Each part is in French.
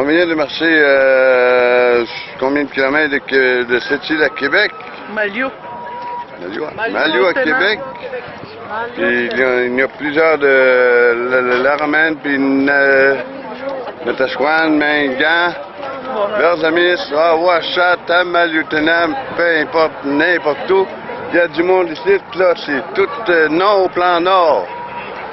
vient de marcher combien de kilomètres de cette île à Québec? Malio. Malio à Québec. Il y a plusieurs de Laramène, puis Natashquan, Mingan, Berzamis, Ouachat, Maliotenam, peu importe, n'importe où. Il y a du monde ici, là, c'est tout non au plan nord.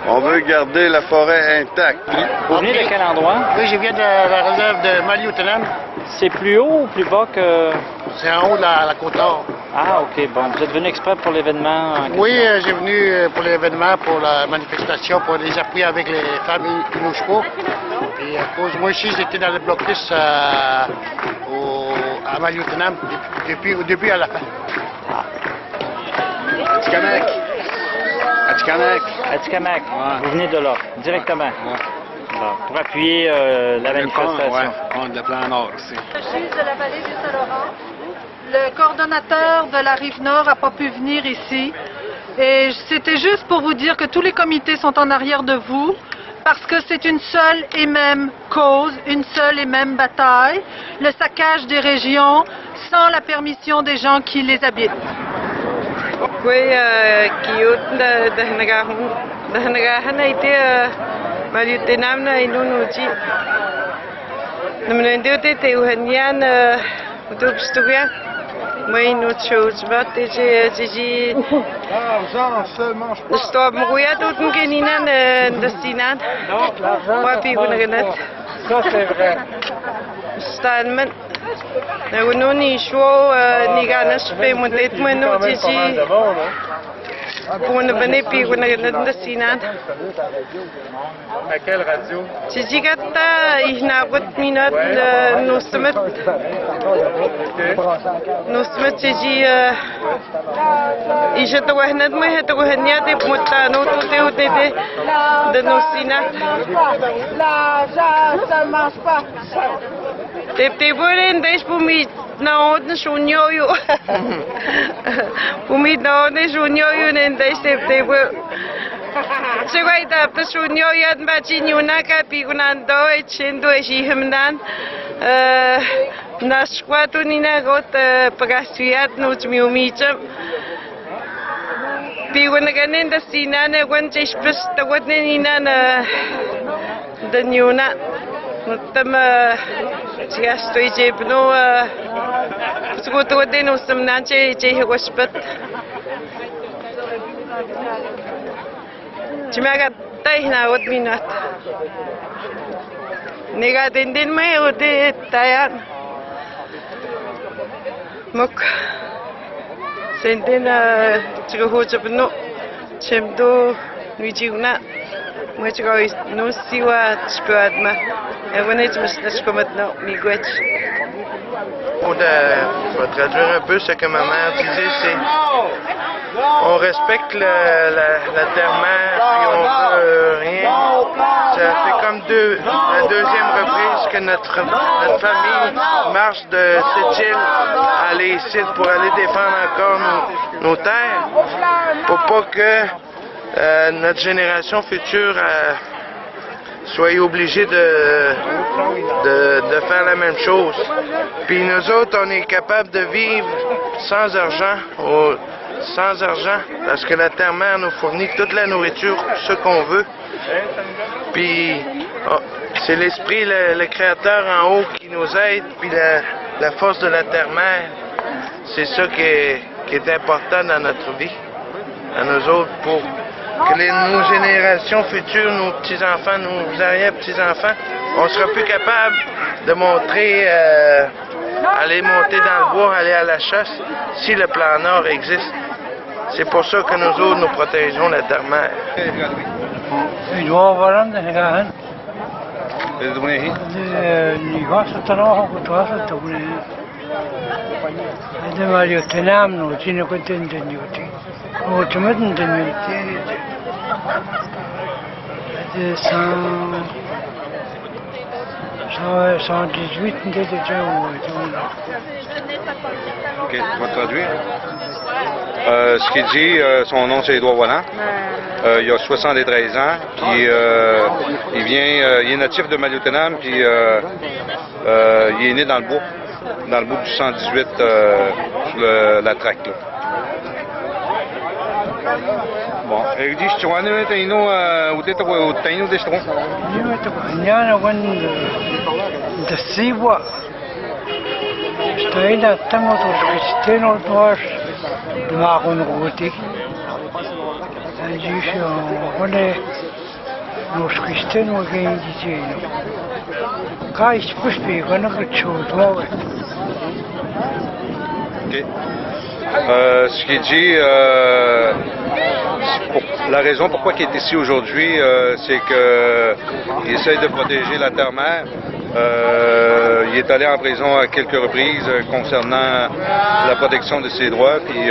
On veut garder la forêt intacte. Vous venez de quel endroit? Oui, je viens de la réserve de Maliotenam. C'est plus haut ou plus bas que... C'est en haut de la côte nord. Ah, OK, bon. Vous êtes venu exprès pour l'événement? Oui, j'ai venu pour l'événement, pour la manifestation, pour les appuyer avec les femmes Inusco. Et à cause, moi aussi, j'étais dans le blocus à Maliotenam, depuis au début à la fin. Atikamek. Atikamek. Atikamek. Vous venez de là, directement? Bon, pour appuyer la manifestation. Oui, de la plan nord aussi. Je suis de la vallée du Saint-Laurent. Le coordonnateur de la Rive-Nord n'a pas pu venir ici. Et c'était juste pour vous dire que tous les comités sont en arrière de vous, parce que c'est une seule et même cause, une seule et même bataille, le saccage des régions sans la permission des gens qui les habitent. Oui, Kiyot Dahnagahan a été Maliotenam na Inunuji. Namnendiote te Uhanian Utubstugia. Moi, nous choses, et j'ai stop Mouya tout Kenina de Sinan. Moi, puis vous n'avez Ça, c'est vrai. Stanman. Nous n'y chou, n'y gagne pas, mon tête, moi, nous, j'ai. Pour ne venir puis vous n'avez de Sinan. À quelle radio? J'ai gâta, il n'a pas de minutes, nous sommes. Nous sommes ici. Je te vois net, moi, je te vois net, et pour ta note, de nos Sinan. Là, ça ne marche pas. Te volen des pour mi na odne shunyoyo. Pour mi na odne shunyoyo nendes te vo. Segwai da pe shunyoyo at bachi nyuna ka pigunando e chendo e himnan. Na squatu ni na got pagasuat no miumichem. Pigunanen da sinana gwanche spes ta wadne ni na da nyuna. Tam estoy jebno sgutu denu samnache je hospit Chimaga taina od minat Nega dindin me ode tayan Mok Sendina chigo jebno chemdo nuijuna Moi, nous siwa tshpadma. Et on est juste comme maintenant, migwetch. Pour traduire un peu ce que ma mère disait, c'est on respecte la terre-mère puis on veut rien. Ça fait comme la deuxième reprise que notre famille marche de cette île à aller ici pour aller défendre encore nos terres, pour pas que notre génération future soit obligée de faire la même chose. Puis nous autres, on est capable de vivre sans argent, parce que la terre-mère nous fournit toute la nourriture, ce qu'on veut. Puis c'est l'esprit, le créateur en haut qui nous aide, puis la force de la terre-mère, c'est ça qui est important dans notre vie, à nous autres, pour que nos générations futures, nos petits-enfants, nos arrière-petits-enfants, on sera plus capable de montrer, aller monter dans le bois, aller à la chasse, si le plan Nord existe. C'est pour ça que nous autres, nous protégeons la terre-mère. Ok, tu vas traduire? Ce qu'il dit, son nom c'est Édouard Walland. Il a 73 ans, puis il est natif de Maliotenam, puis il est né dans le bout du 118 sur la traque. Là. Bon, il dit tu vois, taino ou taino de stron. Nyana wan de siwa. Staina tango to Cristiano Duas de Maron Roti. Anjisho wane nos Cristiano gen dizeno. Kai spuspi gona kucho dwa. OK. Ce qu'il dit, la raison pourquoi il est ici aujourd'hui, c'est qu'il essaye de protéger la terre-mère. Il est allé en prison à quelques reprises concernant la protection de ses droits. Puis,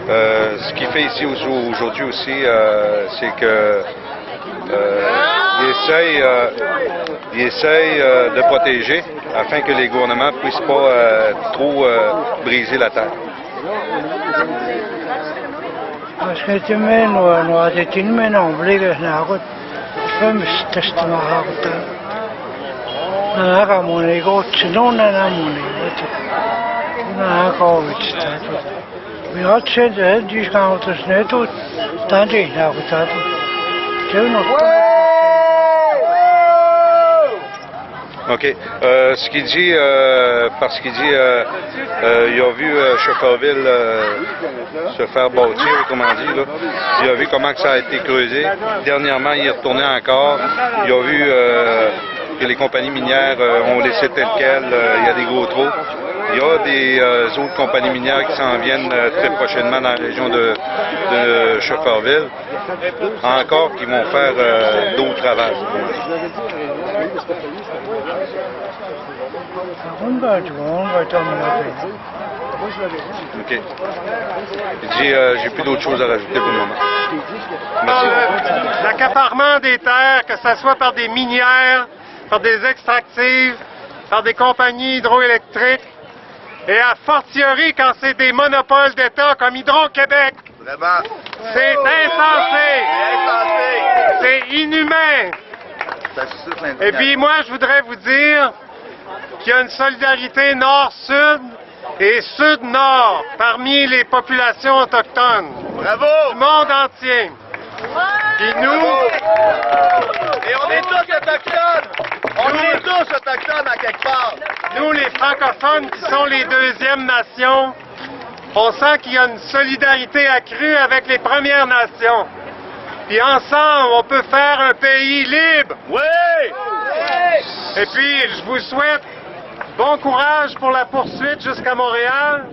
ce qu'il fait ici aujourd'hui aussi, c'est que il essaye de protéger afin que les gouvernements ne puissent pas trop briser la terre. Parce que tu mets nous a été une main en blé que n'a pas comme test ma harta. Na ka mon ego tino na mon ego. Na ka ovit ta. Mi hat se de discount ne tout tande na ta. Tu no. OK. Ce qu'il dit, parce qu'il dit, il a vu Shefferville se faire bâtir, autrement dit. Là. Il a vu comment que ça a été creusé. Dernièrement, il est retourné encore. Il a vu que les compagnies minières ont laissé tel quel. Il y a des gros trous. Il y a des autres compagnies minières qui s'en viennent très prochainement dans la région de Shefferville. Encore qui vont faire d'autres ravages. OK. Il dit, j'ai plus d'autres choses à rajouter pour le moment. Merci. L'accaparement des terres, que ce soit par des minières, par des extractives, par des compagnies hydroélectriques, et à fortiori quand c'est des monopoles d'État comme Hydro-Québec. Vraiment. C'est insensé. C'est inhumain. Et puis moi, je voudrais vous dire qu'il y a une solidarité nord-sud et sud-nord parmi les populations autochtones. Bravo! Du monde entier. Puis nous... Et on est tous autochtones! On est tous autochtones à quelque part! Nous, les francophones, qui sont les deuxièmes nations, on sent qu'il y a une solidarité accrue avec les Premières Nations. Puis ensemble, on peut faire un pays libre. Oui! Et puis, je vous souhaite bon courage pour la poursuite jusqu'à Montréal.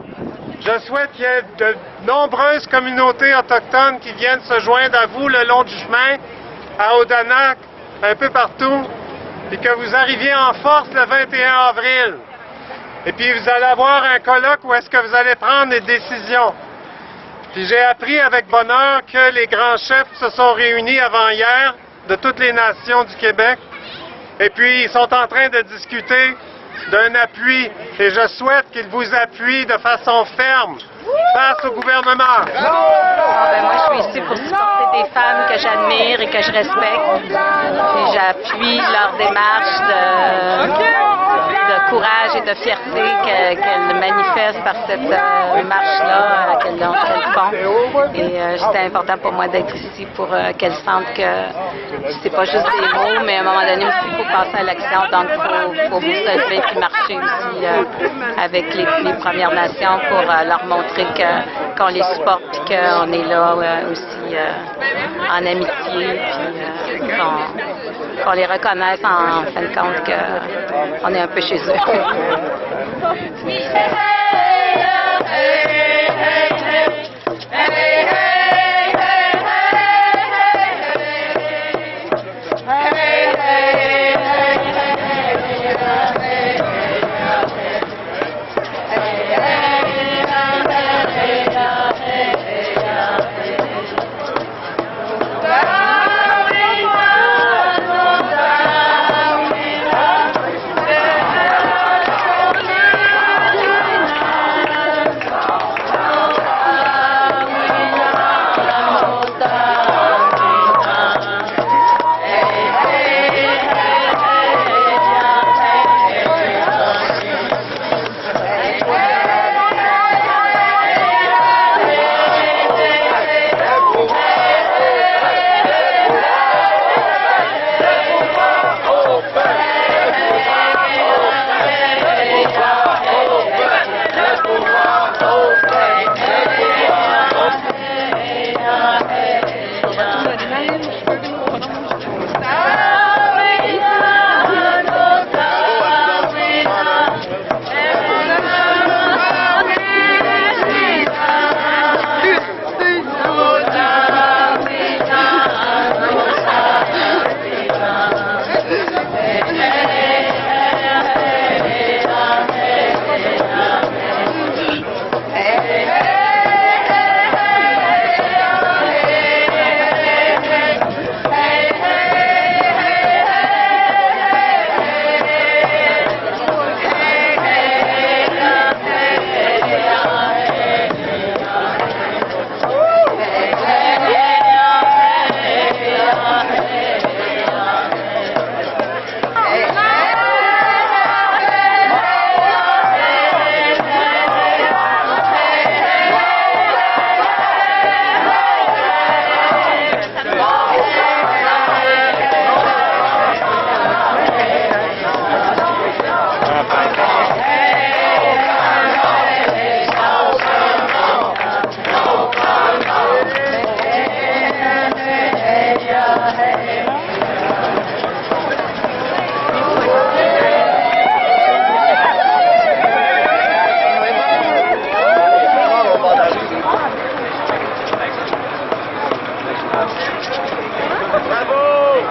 Je souhaite qu'il y ait de nombreuses communautés autochtones qui viennent se joindre à vous le long du chemin, à Odanak, un peu partout, et que vous arriviez en force le 21 avril. Et puis vous allez avoir un colloque où est-ce que vous allez prendre des décisions. Puis j'ai appris avec bonheur que les grands chefs se sont réunis avant-hier de toutes les nations du Québec. Et puis ils sont en train de discuter d'un appui, et je souhaite qu'ils vous appuient de façon ferme face au gouvernement. Moi, je suis ici pour supporter des femmes que j'admire et que je respecte. Et j'appuie leur démarche de courage et de fierté qu'elles manifestent par cette marche-là qu'elles font. Et c'était important pour moi d'être ici pour qu'elles sentent que c'est pas juste des mots, mais à un moment donné aussi, il faut passer à l'action. Donc, il faut se lever et marcher aussi avec les Premières Nations pour leur montrer qu'on les supporte et qu'on est là aussi en amitié, puis qu'on les reconnaisse en fin de compte qu'on est un peu chez eux.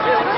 Merci.